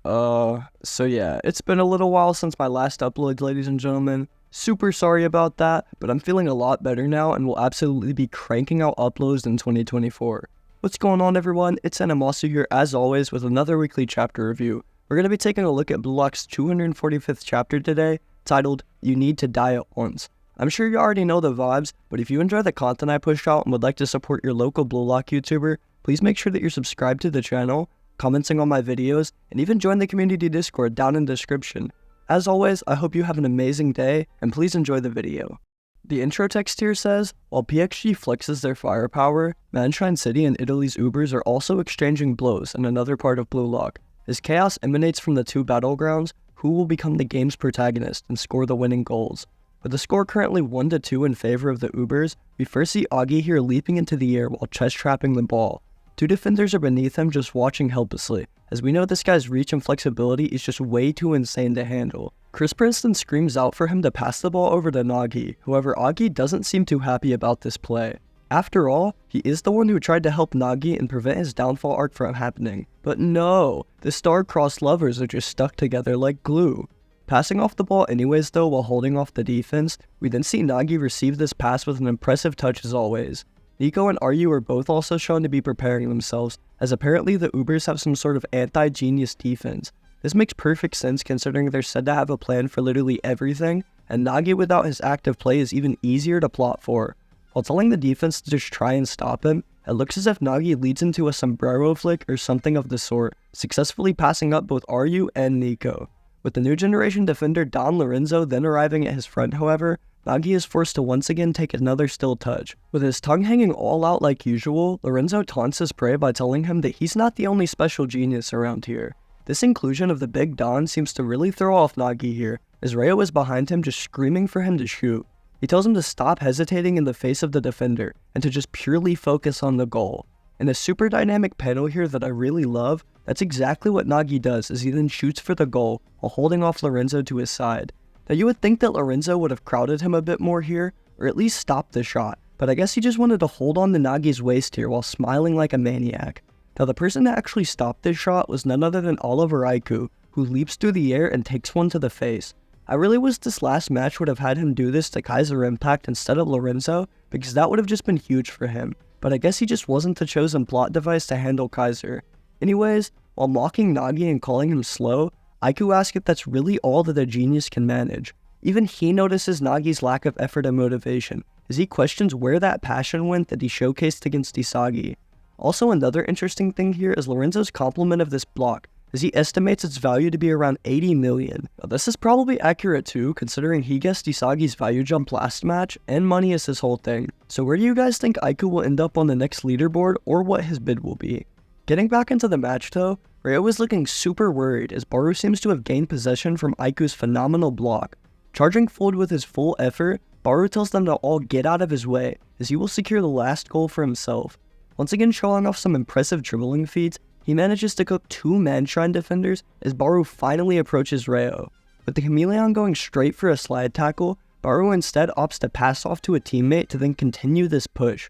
So yeah, it's been a little while since my last upload, ladies and gentlemen. Super sorry about that, but I'm feeling a lot better now and will absolutely be cranking out uploads in 2024. What's going on, everyone? It's Animasu here, as always, with another weekly chapter review. We're going to be taking a look at Blue Lock's 245th chapter today, titled, You Need to Die at Once. I'm sure you already know the vibes, but if you enjoy the content I push out and would like to support your local Blue Lock YouTuber, please make sure that you're subscribed to the channel, commenting on my videos, and even join the community Discord down in the description. As always, I hope you have an amazing day, and please enjoy the video. The intro text here says, while PXG flexes their firepower, Manshine City and Italy's Ubers are also exchanging blows in another part of Blue Lock. As chaos emanates from the two battlegrounds, who will become the game's protagonist and score the winning goals? With the score currently 1-2 in favor of the Ubers, we first see Nagi here leaping into the air while chest trapping the ball. Two defenders are beneath him just watching helplessly, as we know this guy's reach and flexibility is just way too insane to handle. Chris Princeton screams out for him to pass the ball over to Nagi, however Nagi doesn't seem too happy about this play. After all, he is the one who tried to help Nagi and prevent his downfall arc from happening. But no, the star-crossed lovers are just stuck together like glue. Passing off the ball anyways though while holding off the defense, we then see Nagi receive this pass with an impressive touch as always. Nico and REO are both also shown to be preparing themselves, as apparently the Ubers have some sort of anti-genius defense. This makes perfect sense considering they're said to have a plan for literally everything, and Nagi without his active play is even easier to plot for. While telling the defense to just try and stop him, it looks as if Nagi leads into a sombrero flick or something of the sort, successfully passing up both REO and Nico. With the new generation defender Don Lorenzo then arriving at his front, however, Nagi is forced to once again take another still touch. With his tongue hanging all out like usual, Lorenzo taunts his prey by telling him that he's not the only special genius around here. This inclusion of the big Don seems to really throw off Nagi here, as REO is behind him just screaming for him to shoot. He tells him to stop hesitating in the face of the defender, and to just purely focus on the goal. In a super dynamic panel here that I really love, that's exactly what Nagi does as he then shoots for the goal while holding off Lorenzo to his side. Now you would think that Lorenzo would have crowded him a bit more here, or at least stopped the shot, but I guess he just wanted to hold on to Nagi's waist here while smiling like a maniac. Now the person that actually stopped this shot was none other than Oliver Aiku, who leaps through the air and takes one to the face. I really wish this last match would have had him do this to Kaiser Impact instead of Lorenzo, because that would have just been huge for him, but I guess he just wasn't the chosen plot device to handle Kaiser. Anyways, while mocking Nagi and calling him slow, Aiku asks if that's really all that a genius can manage. Even he notices Nagi's lack of effort and motivation, as he questions where that passion went that he showcased against Isagi. Also, another interesting thing here is Lorenzo's compliment of this block, as he estimates its value to be around 80 million. Now, this is probably accurate too, considering he guessed Isagi's value jump last match, and money is his whole thing. So where do you guys think Aiku will end up on the next leaderboard, or what his bid will be? Getting back into the match though, REO is looking super worried as Barou seems to have gained possession from Aiku's phenomenal block. Charging forward with his full effort, Barou tells them to all get out of his way as he will secure the last goal for himself. Once again showing off some impressive dribbling feats, he manages to cook two Manshine defenders as Barou finally approaches REO. With the Chameleon going straight for a slide tackle, Barou instead opts to pass off to a teammate to then continue this push.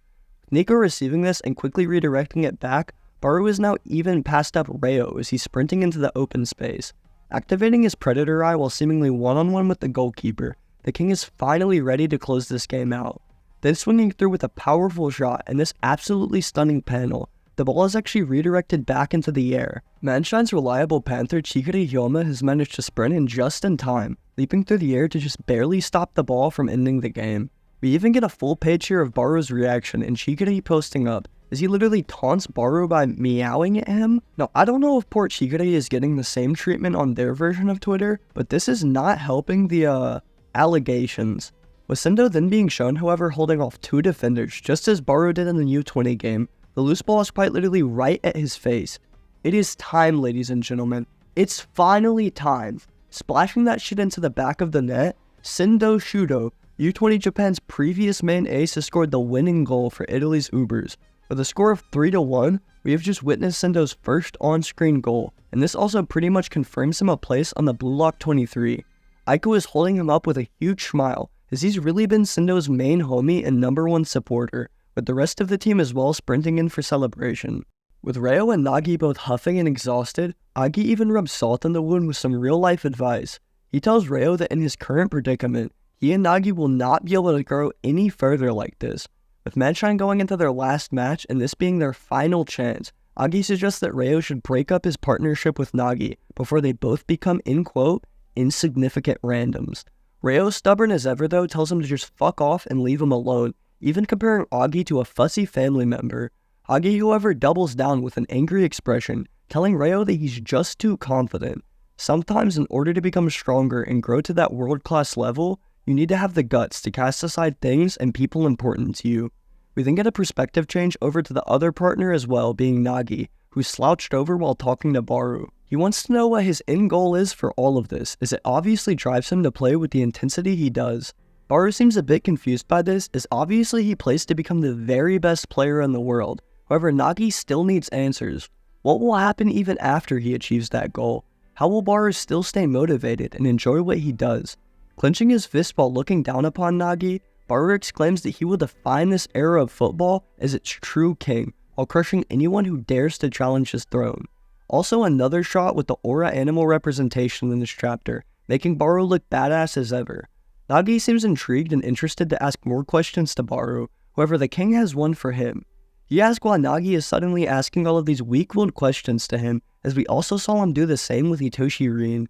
Nico receiving this and quickly redirecting it back, Barou is now even passed up REO as he's sprinting into the open space. Activating his Predator Eye while seemingly one-on-one with the goalkeeper, the King is finally ready to close this game out. Then swinging through with a powerful shot and this absolutely stunning panel, the ball is actually redirected back into the air. Manshine's reliable Panther Chikari Hyoma has managed to sprint in just in time, leaping through the air to just barely stop the ball from ending the game. We even get a full page here of Barou's reaction and Chikari posting up, as he literally taunts Barou by meowing at him. Now, I don't know if Port Chikari is getting the same treatment on their version of Twitter, but this is not helping the allegations. With SENDOU then being shown, however, holding off two defenders, just as Barou did in the U20 game, the loose ball is quite literally right at his face. It is time, ladies and gentlemen. It's finally time. Splashing that shit into the back of the net, SENDOU Shidou, U20 Japan's previous main ace, has scored the winning goal for Italy's Ubers. With a score of 3-1, we have just witnessed SENDOU's first on-screen goal, and this also pretty much confirms him a place on the Blue Lock 23. Aiku is holding him up with a huge smile, as he's really been SENDOU's main homie and #1 supporter, with the rest of the team as well sprinting in for celebration. With REO and Nagi both huffing and exhausted, Agi even rubs salt in the wound with some real-life advice. He tells REO that in his current predicament, he and Nagi will not be able to grow any further like this. With Manshine going into their last match and this being their final chance, Agi suggests that REO should break up his partnership with Nagi before they both become, in quote, insignificant randoms. REO, stubborn as ever though, tells him to just fuck off and leave him alone, even comparing Agi to a fussy family member. Agi, however, doubles down with an angry expression, telling REO that he's just too confident. Sometimes in order to become stronger and grow to that world-class level, you need to have the guts to cast aside things and people important to you. We then get a perspective change over to the other partner as well, being Nagi, who slouched over while talking to Barou. He wants to know what his end goal is for all of this, as it obviously drives him to play with the intensity he does. Barou seems a bit confused by this, as obviously he plays to become the very best player in the world. However, Nagi still needs answers. What will happen even after he achieves that goal? How will Barou still stay motivated and enjoy what he does? Clenching his fist while looking down upon Nagi, Barou exclaims that he will define this era of football as its true king, while crushing anyone who dares to challenge his throne. Also another shot with the aura animal representation in this chapter, making Barou look badass as ever. Nagi seems intrigued and interested to ask more questions to Barou, however the king has one for him. He asks why Nagi is suddenly asking all of these weak-willed questions to him, as we also saw him do the same with Itoshi Rin.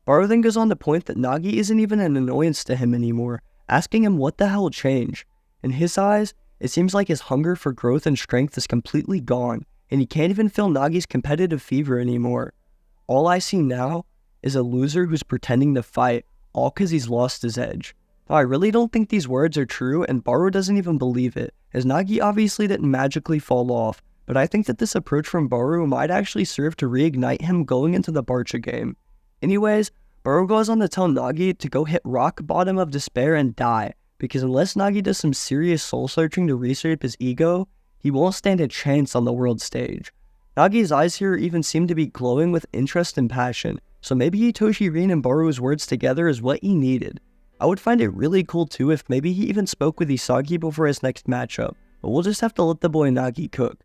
Barou then goes on to point that Nagi isn't even an annoyance to him anymore, asking him what the hell changed. In his eyes, it seems like his hunger for growth and strength is completely gone, and he can't even feel Nagi's competitive fever anymore. All I see now is a loser who's pretending to fight, all cause he's lost his edge. Now, I really don't think these words are true, and Barou doesn't even believe it, as Nagi obviously didn't magically fall off, but I think that this approach from Barou might actually serve to reignite him going into the Barcha game. Anyways, Barou goes on to tell Nagi to go hit rock bottom of despair and die, because unless Nagi does some serious soul searching to reshape his ego, he won't stand a chance on the world stage. Nagi's eyes here even seem to be glowing with interest and passion, so maybe Itoshi Rin and Barou's words together is what he needed. I would find it really cool too if maybe he even spoke with Isagi before his next matchup, but we'll just have to let the boy Nagi cook.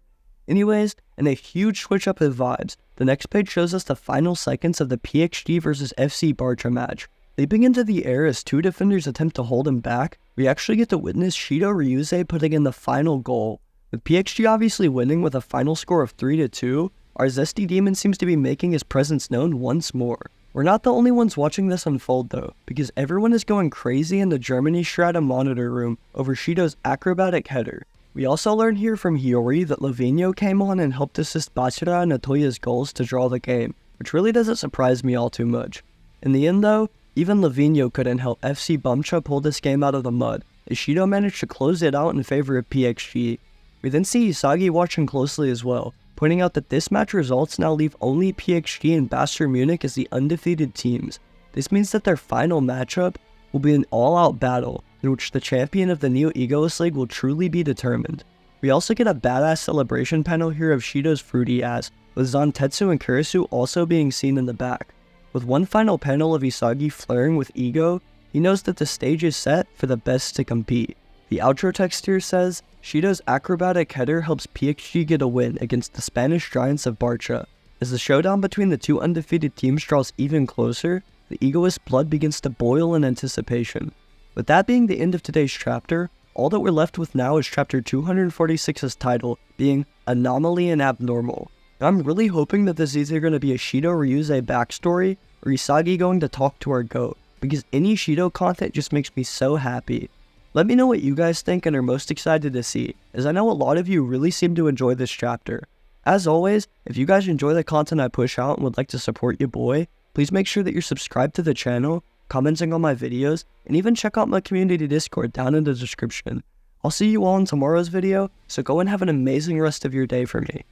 Anyways, in a huge switch up of vibes, the next page shows us the final seconds of the PXG vs FC Barcha match. Leaping into the air as two defenders attempt to hold him back, we actually get to witness Shidou Ryusei putting in the final goal. With PXG obviously winning with a final score of 3-2, our zesty demon seems to be making his presence known once more. We're not the only ones watching this unfold though, because everyone is going crazy in the Germany Strata monitor room over Shidou's acrobatic header. We also learn here from Hiyori that Lavinho came on and helped assist Bachira and Otoya's goals to draw the game, which really doesn't surprise me all too much. In the end though, even Lavinho couldn't help FC Barcha pull this game out of the mud, as Shidou managed to close it out in favor of PXG. We then see Isagi watching closely as well, pointing out that this match results now leave only PXG and Bayern Munich as the undefeated teams. This means that their final matchup will be an all-out battle, in which the champion of the Neo Egoist League will truly be determined. We also get a badass celebration panel here of Shidou's fruity ass, with Zantetsu and Kurisu also being seen in the back. With one final panel of Isagi flaring with ego, he knows that the stage is set for the best to compete. The outro text here says, Shidou's acrobatic header helps PXG get a win against the Spanish giants of Barcha. As the showdown between the two undefeated teams draws even closer, the egoist blood begins to boil in anticipation. With that being the end of today's chapter, all that we're left with now is chapter 246's title, being Anomaly and Abnormal. Now, I'm really hoping that this is either going to be a Shidou Ryusei backstory, or Isagi going to talk to our goat, because any Shidou content just makes me so happy. Let me know what you guys think and are most excited to see, as I know a lot of you really seem to enjoy this chapter. As always, if you guys enjoy the content I push out and would like to support your boy, please make sure that you're subscribed to the channel, commenting on my videos, and even check out my community Discord down in the description. I'll see you all in tomorrow's video, so go and have an amazing rest of your day for me.